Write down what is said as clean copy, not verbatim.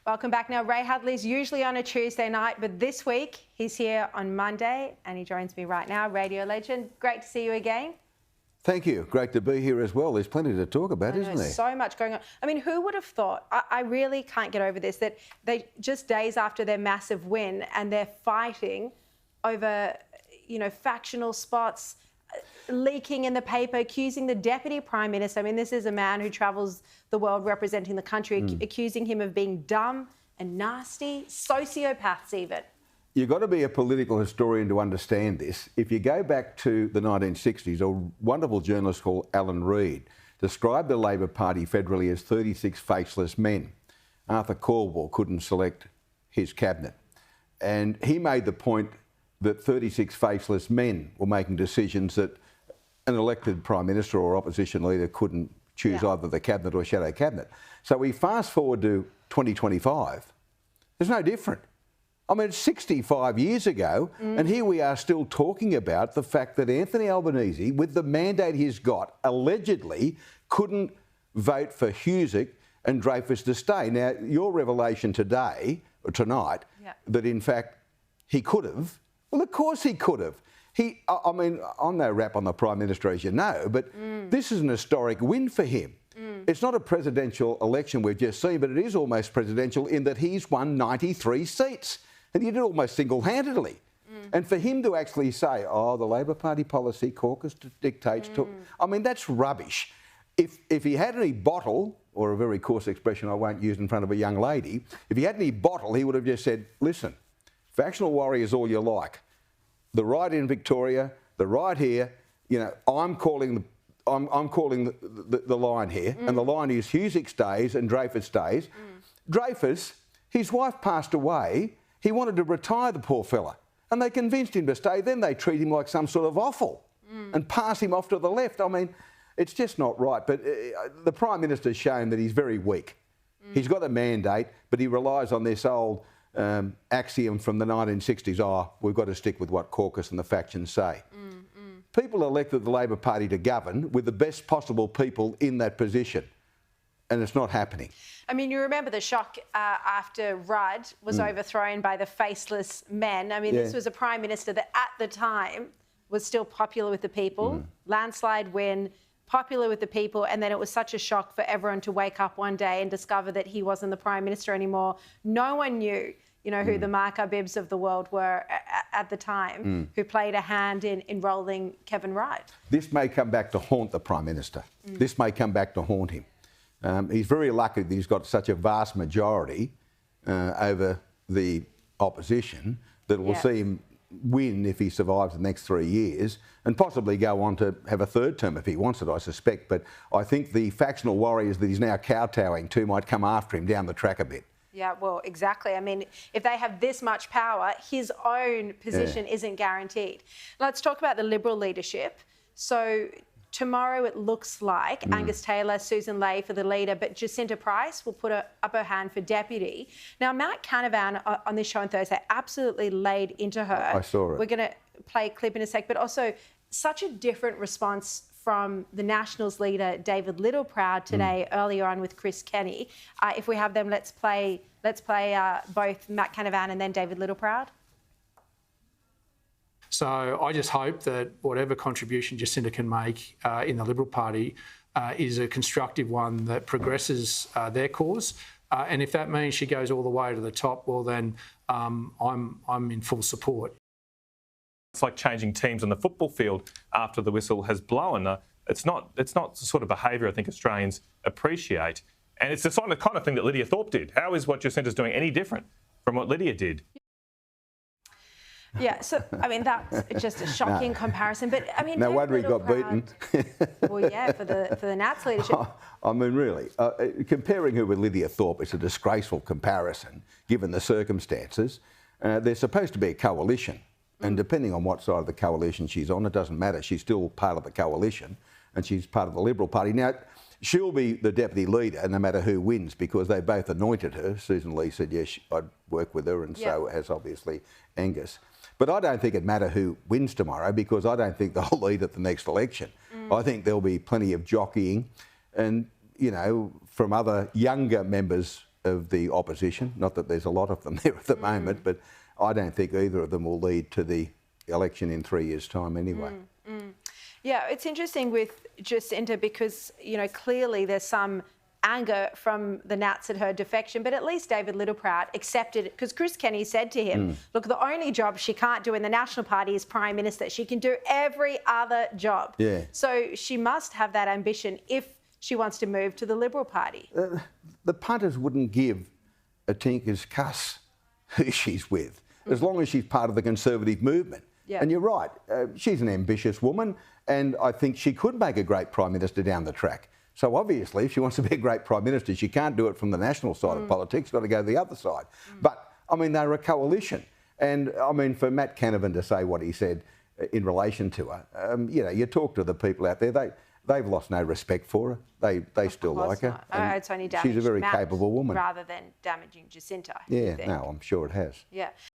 Welcome back. Now, Ray Hadley's usually on a Tuesday night, but this week he's here on Monday and he joins me right now. Radio legend, great to see you again. Thank you. Great to be here as well. There's plenty to talk about, isn't there? So much going on. I mean, who would have thought? I really can't get over this, that they just days after their massive win and they're fighting over, factional spots, leaking in the paper, accusing the Deputy Prime Minister. I mean, this is a man who travels the world representing the country, accusing him of being dumb and nasty, sociopaths even. You've got to be a political historian to understand this. If you go back to the 1960s, a wonderful journalist called Alan Reid described the Labor Party federally as 36 faceless men. Arthur Caldwell couldn't select his cabinet. And he made the point that 36 faceless men were making decisions that an elected Prime Minister or opposition leader couldn't choose either the cabinet or shadow cabinet. So we fast forward to 2025, there's no different. I mean, it's 65 years ago, and here we are still talking about the fact that Anthony Albanese, with the mandate he's got, allegedly couldn't vote for Husic and Dreyfus to stay. Now, your revelation today, or tonight, that in fact he could have, well, of course he could have. I mean, I'm no rap on the Prime Minister, as you know, but this is an historic win for him. It's not a presidential election we've just seen, but it is almost presidential in that he's won 93 seats. And he did it almost single-handedly. And for him to actually say, oh, the Labor Party policy caucus dictates to... I mean, that's rubbish. If he had any bottle, or a very coarse expression I won't use in front of a young lady, if he had any bottle, he would have just said, listen, factional warriors all you like. The right in Victoria, the right here, I'm calling the line here, and the line is Husic stays and Dreyfus stays. Dreyfus, his wife passed away. He wanted to retire, the poor fella, and they convinced him to stay. Then they treat him like some sort of offal and pass him off to the left. I mean, it's just not right. But the Prime Minister's shown that he's very weak. He's got a mandate, but he relies on this old axiom from the 1960s, we've got to stick with what caucus and the factions say. People elected the Labor Party to govern with the best possible people in that position, and it's not happening. I mean, you remember the shock after Rudd was overthrown by the faceless men. I mean, this was a Prime Minister that at the time was still popular with the people, landslide win, popular with the people, and then it was such a shock for everyone to wake up one day and discover that he wasn't the Prime Minister anymore. No one knew, who the Mark Abibs of the world were at the time, who played a hand in enrolling Kevin Rudd. This may come back to haunt the Prime Minister. This may come back to haunt him. He's very lucky that he's got such a vast majority over the opposition that will see him win if he survives the next 3 years and possibly go on to have a third term if he wants it, I suspect. But I think the factional warriors that he's now kowtowing to might come after him down the track a bit. Yeah, well, exactly. I mean, if they have this much power, his own position isn't guaranteed. Let's talk about the Liberal leadership. So tomorrow it looks like Angus Taylor, Susan Ley for the leader, but Jacinta Price will put up her hand for deputy. Now, Matt Canavan on this show on Thursday absolutely laid into her. I saw it. We're going to play a clip in a sec, but also such a different response from the Nationals leader, David Littleproud, today, earlier on with Chris Kenny. If we have them, let's play both Matt Canavan and then David Littleproud. So I just hope that whatever contribution Jacinta can make in the Liberal Party is a constructive one that progresses their cause. And if that means she goes all the way to the top, well then I'm in full support. It's like changing teams on the football field after the whistle has blown. It's not the sort of behaviour I think Australians appreciate. And it's the kind of thing that Lydia Thorpe did. How is what Jacinta's doing any different from what Lydia did? Yeah, so, I mean, that's just a shocking comparison. But, I mean... No wonder he got beaten. Well, yeah, for the Nats leadership. I mean, really, comparing her with Lydia Thorpe is a disgraceful comparison, given the circumstances. There's supposed to be a coalition. And depending on what side of the coalition she's on, it doesn't matter. She's still part of the coalition and she's part of the Liberal Party. Now, she'll be the deputy leader no matter who wins because they both anointed her. Susan Lee said, yes, I'd work with her, and so has obviously Angus. But I don't think it'd matter who wins tomorrow because I don't think they'll lead at the next election. I think there'll be plenty of jockeying and, from other younger members of the opposition. Not that there's a lot of them there at the moment, but I don't think either of them will lead to the election in 3 years' time anyway. Yeah, it's interesting with Jacinta because, you know, clearly there's some anger from the Nats at her defection, but at least David Littleproud accepted it because Chris Kenny said to him, look, the only job she can't do in the National Party is Prime Minister. She can do every other job. Yeah. So she must have that ambition if she wants to move to the Liberal Party. The punters wouldn't give a tinker's cuss who she's with, as long as she's part of the Conservative movement. Yeah. And you're right, she's an ambitious woman, and I think she could make a great Prime Minister down the track. So obviously, if she wants to be a great Prime Minister, she can't do it from the national side of politics, got to go to the other side. But, I mean, they're a coalition. And, I mean, for Matt Canavan to say what he said in relation to her, you know, you talk to the people out there, they've lost no respect for her. They still like her. It's only damaged she's a very Matt capable woman. rather than damaging Jacinta. Yeah, no, I'm sure it has. Yeah.